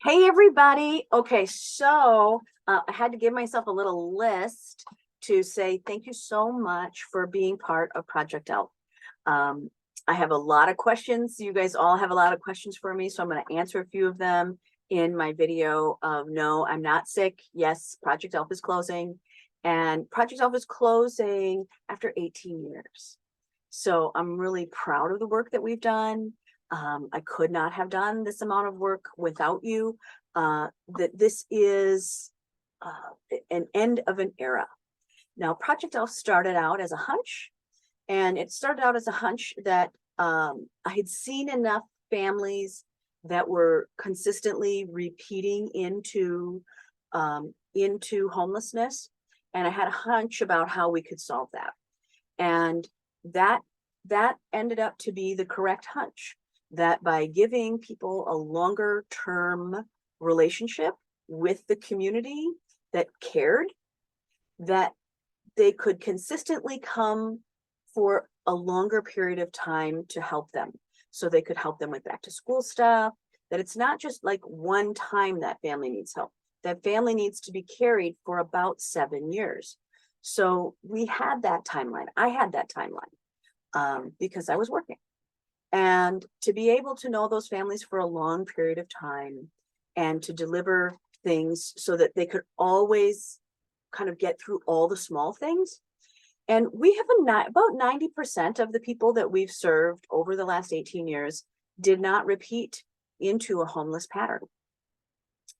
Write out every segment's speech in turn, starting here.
Hey, everybody. Okay, so I had to give myself a little list to say thank you so much for being part of Project Elf. Um, I have a lot of questions. You guys all have a lot of questions for me, so I'm going to answer a few of them in my video of no, I'm not sick. Yes, Project Elf is closing, and Project Elf is closing after 18 years. So I'm really proud of the work that we've done. I could not have done this amount of work without you. That this is an end of an era. Now, Project Elf started out as a hunch, and it started out as a hunch that I had seen enough families that were consistently repeating into homelessness, and I had a hunch about how we could solve that. And that that ended up to be the correct hunch, that by giving people a longer term relationship with the community that cared, that they could consistently come for a longer period of time to help them. So they could help them with back to school stuff, that it's not just like one time that family needs help. That family needs to be carried for about 7 years. So we had that timeline. I had that timeline because I was working. And to be able to know those families for a long period of time and to deliver things so that they could always kind of get through all the small things. And we have about 90% of the people that we've served over the last 18 years did not repeat into a homeless pattern.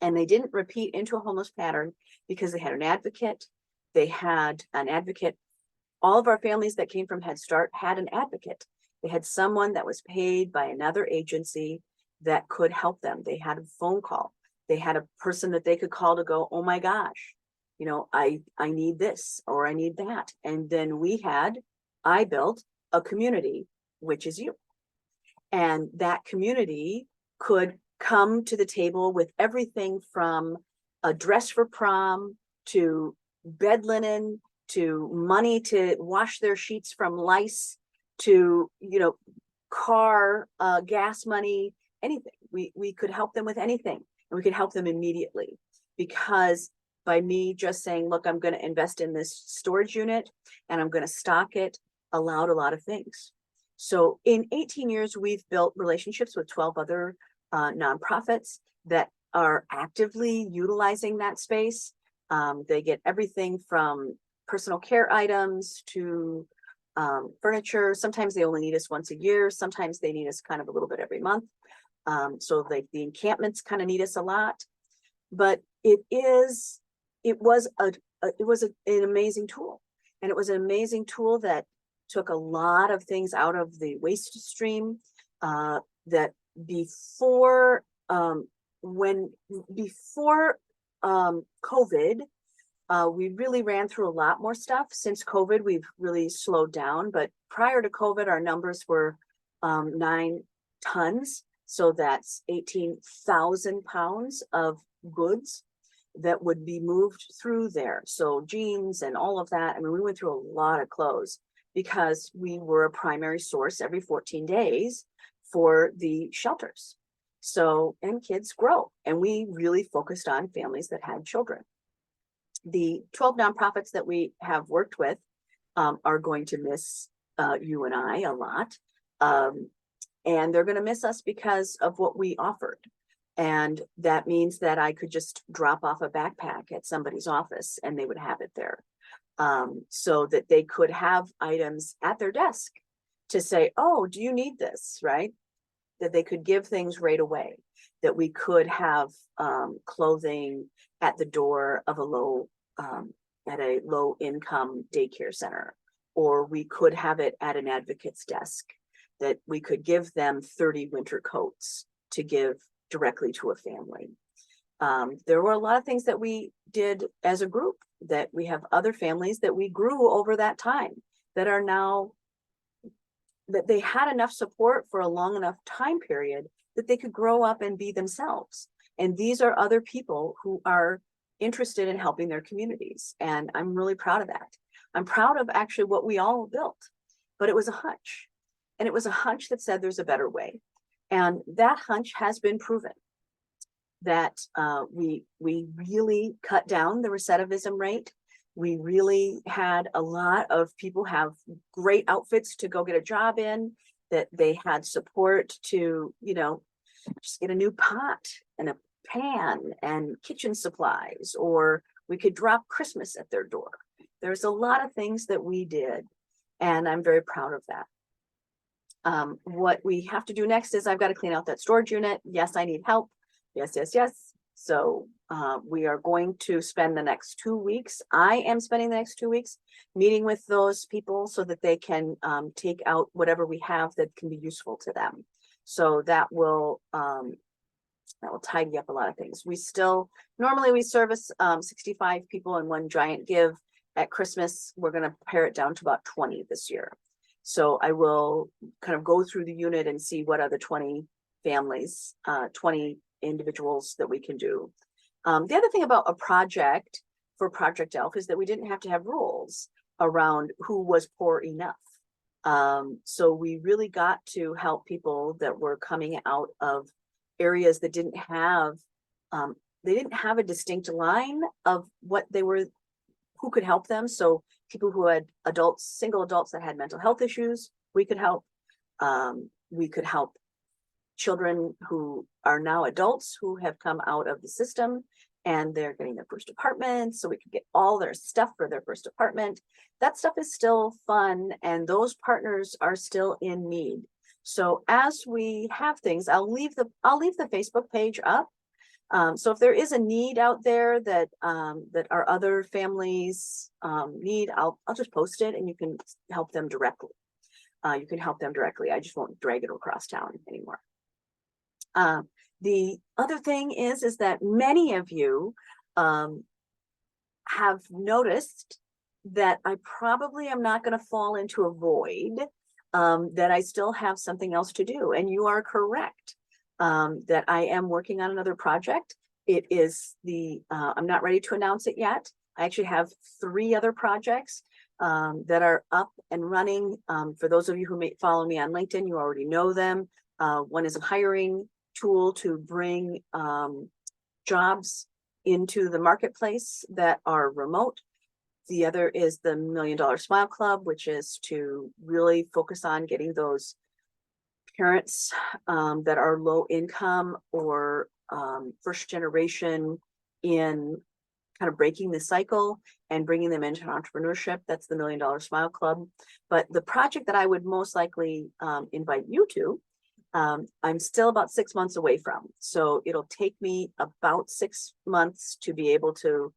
And they didn't repeat into a homeless pattern because they had an advocate. They had an advocate. All of our families that came from Head Start had an advocate. They had someone that was paid by another agency that could help them. They had a phone call. They had a person that they could call to go, oh my gosh, I need this or I need that. And then I built a community, which is you. And that community could come to the table with everything from a dress for prom to bed linen to money to wash their sheets from lice to car gas money, anything. We could help them with anything, and we could help them immediately, because by me just saying, look, I'm going to invest in this storage unit and I'm going to stock it, allowed a lot of things. So in 18 years, we've built relationships with 12 other nonprofits that are actively utilizing that space. They get everything from personal care items to furniture. Sometimes they only need us once a year. Sometimes they need us kind of a little bit every month. So like the encampments kind of need us a lot. But it was an amazing tool. And it was an amazing tool that took a lot of things out of the waste stream, that before COVID, we really ran through a lot more stuff. Since COVID, we've really slowed down. But prior to COVID, our numbers were 9 tons. So that's 18,000 pounds of goods that would be moved through there. So jeans and all of that. I mean, we went through a lot of clothes because we were a primary source every 14 days for the shelters. So, and kids grow. And we really focused on families that had children. The 12 nonprofits that we have worked with are going to miss you and I a lot. And they're going to miss us because of what we offered. And that means that I could just drop off a backpack at somebody's office and they would have it there. So that they could have items at their desk to say, oh, do you need this, right? That they could give things right away, that we could have clothing at the door of at a low income daycare center, or we could have it at an advocate's desk, that we could give them 30 winter coats to give directly to a family. There were a lot of things that we did as a group, that we have other families that we grew over that time that are now, that they had enough support for a long enough time period that they could grow up and be themselves. And these are other people who are interested in helping their communities. And I'm really proud of that. I'm proud of actually what we all built, but it was a hunch. And it was a hunch that said there's a better way. And that hunch has been proven. that we really cut down the recidivism rate. We really had a lot of people have great outfits to go get a job in, that they had support to, you know, just get a new pot and a pan and kitchen supplies, or we could drop Christmas at their door. There's a lot of things that we did, and I'm very proud of that. What we have to do next is I've got to clean out that storage unit. Yes, I need help. Yes, yes, yes. So we are going to spend the next 2 weeks. I am spending the next 2 weeks meeting with those people so that they can take out whatever we have that can be useful to them. So that will tidy up a lot of things. We still, normally we service 65 people in one giant give. At Christmas, we're going to pare it down to about 20 this year. So I will kind of go through the unit and see what other 20 families, 20 individuals that we can do. The other thing about a project for Project ELF is that we didn't have to have rules around who was poor enough. So we really got to help people that were coming out of areas that didn't have, they didn't have a distinct line of what they were, who could help them. So people who had adults, single adults that had mental health issues, we could help. We could help children who are now adults who have come out of the system and they're getting their first apartment, so we could get all their stuff for their first apartment. That stuff is still fun, and those partners are still in need. So as we have things, I'll leave the Facebook page up. So if there is a need out there that that our other families need, I'll just post it and you can help them directly. You can help them directly. I just won't drag it across town anymore. The other thing is that many of you have noticed that I probably am not going to fall into a void, that I still have something else to do. And you are correct, that I am working on another project. It is I'm not ready to announce it yet. I actually have 3 other projects that are up and running. For those of you who may follow me on LinkedIn, you already know them. One is a hiring tool to bring jobs into the marketplace that are remote. The other is the $1 Million Smile Club, which is to really focus on getting those parents that are low income or first generation in kind of breaking the cycle and bringing them into entrepreneurship. That's the $1 Million Smile Club. But the project that I would most likely invite you to, I'm still about 6 months away from. So it'll take me about 6 months to be able to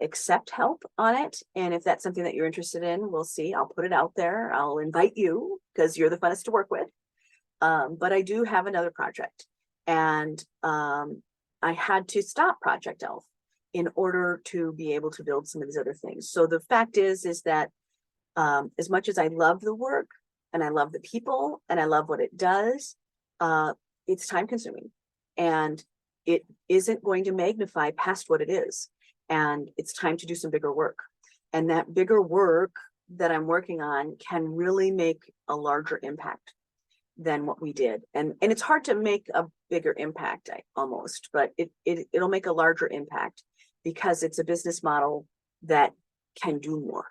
accept help on it. And if that's something that you're interested in, we'll see. I'll put it out there. I'll invite you because you're the funnest to work with. But I do have another project, and I had to stop Project ELF in order to be able to build some of these other things. So the fact is that as much as I love the work and I love the people and I love what it does, it's time consuming, and it isn't going to magnify past what it is. And it's time to do some bigger work. And that bigger work that I'm working on can really make a larger impact than what we did. And it's hard to make a bigger impact, almost, but it'll make a larger impact because it's a business model that can do more.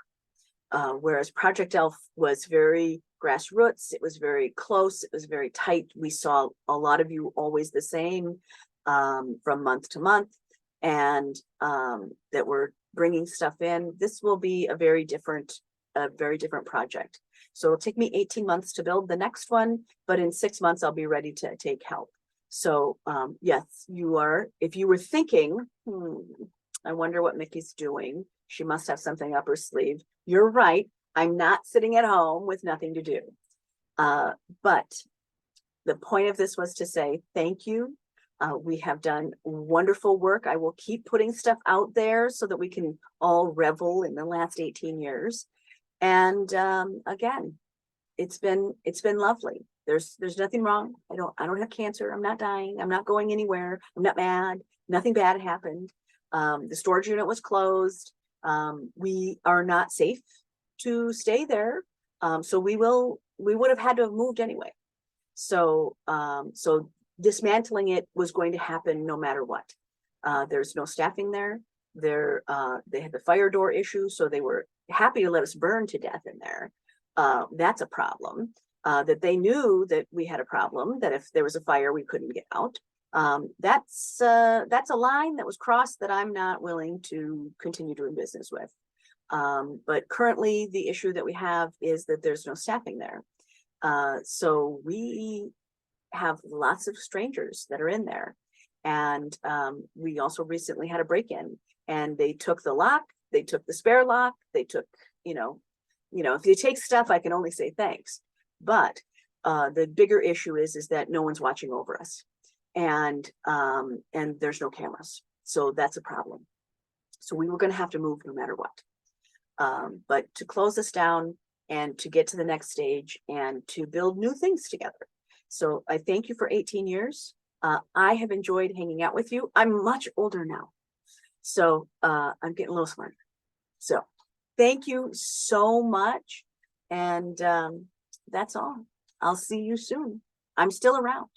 Whereas Project ELF was very grassroots, it was very close, it was very tight. We saw a lot of you always the same from month to month, and that we're bringing stuff in. This will be a very different project. So it'll take me 18 months to build the next one, but in 6 months, I'll be ready to take help. So yes, you are, if you were thinking, I wonder what Mickey's doing. She must have something up her sleeve. You're right. I'm not sitting at home with nothing to do. But the point of this was to say thank you. We have done wonderful work. I will keep putting stuff out there so that we can all revel in the last 18 years. And again, it's been lovely. There's nothing wrong. I don't have cancer. I'm not dying. I'm not going anywhere. I'm not mad. Nothing bad happened. The storage unit was closed. We are not safe to stay there. So we would have had to have moved anyway. So dismantling it was going to happen no matter what. There's no staffing there. They had the fire door issue, so they were happy to let us burn to death in there. That's a problem. That they knew that we had a problem, that if there was a fire, we couldn't get out. That's a line that was crossed that I'm not willing to continue doing business with. But currently the issue that we have is that there's no staffing there. So we have lots of strangers that are in there. And we also recently had a break-in, and they took the lock, they took the spare lock, they took, if you take stuff, I can only say thanks. But the bigger issue is that no one's watching over us, and there's no cameras. So that's a problem. So we were going to have to move no matter what. But to close this down and to get to the next stage and to build new things together. So I thank you for 18 years. I have enjoyed hanging out with you. I'm much older now, so I'm getting a little smarter. So thank you so much. And that's all. I'll see you soon. I'm still around.